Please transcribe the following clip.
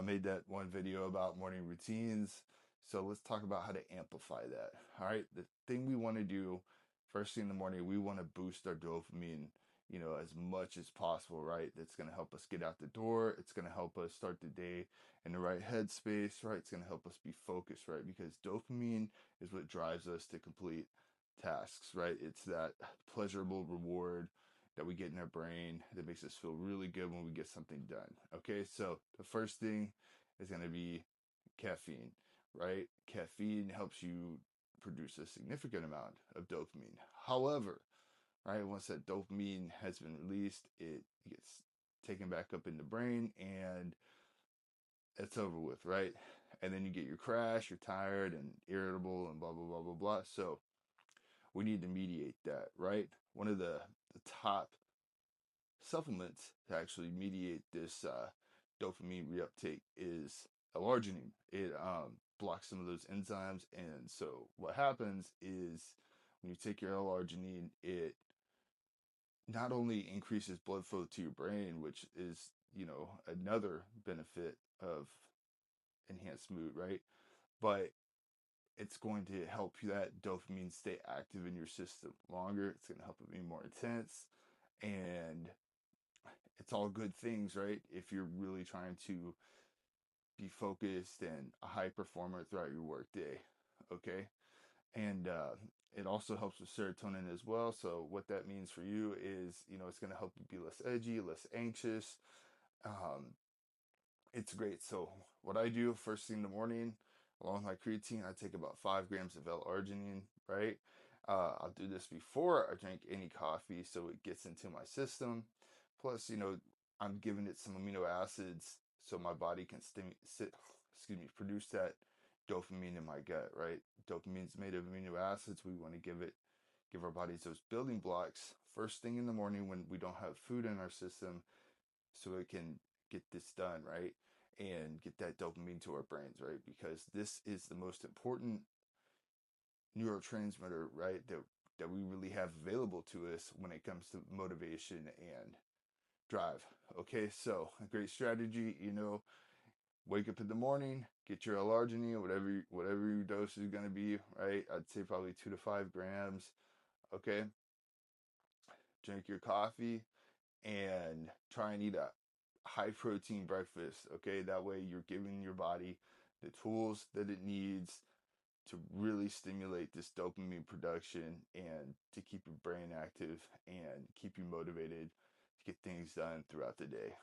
made that one video about morning routines. So let's talk about how to amplify that. All right. The thing we want to do first thing in the morning, we want to boost our dopamine, as much as possible, right? That's going to help us get out the door. It's going to help us start the day in the right headspace, right? It's going to help us be focused, right? Because dopamine is what drives us to complete tasks, right? It's that pleasurable reward that we get in our brain that makes us feel really good when we get something done. Okay, so the first thing is going to be caffeine, right? Caffeine helps you produce a significant amount of dopamine. However, right, once that dopamine has been released, it gets taken back up in the brain and it's over with, right? And then you get your crash, you're tired and irritable and blah, blah, blah, blah, blah. So we need to mediate that, right? One of the top supplements to actually mediate this dopamine reuptake is L-Arginine. It blocks some of those enzymes, and so what happens is when you take your L-Arginine, it not only increases blood flow to your brain, which is another benefit of enhanced mood, right? But it's going to help that dopamine stay active in your system longer. It's going to help it be more intense, and it's all good things, right? If you're really trying to be focused and a high performer throughout your workday, okay? And it also helps with serotonin as well. So what that means for you is, it's going to help you be less edgy, less anxious. Um, it's great. So what I do first thing in the morning, along with my creatine, I take about 5 grams of L-Arginine, right? I'll do this before I drink any coffee, so it gets into my system. Plus, I'm giving it some amino acids so my body can produce that dopamine in my gut, right? Dopamine's made of amino acids. We want to give our bodies those building blocks first thing in the morning when we don't have food in our system, so it can get this done, right? And get that dopamine to our brains, right? Because this is the most important neurotransmitter, right? That we really have available to us when it comes to motivation and drive. Okay, so a great strategy, wake up in the morning, get your L-Arginine, whatever your dose is gonna be, right? I'd say probably 2 to 5 grams. Okay, drink your coffee and try and eat a high protein breakfast. Okay, that way you're giving your body the tools that it needs to really stimulate this dopamine production and to keep your brain active and keep you motivated to get things done throughout the day.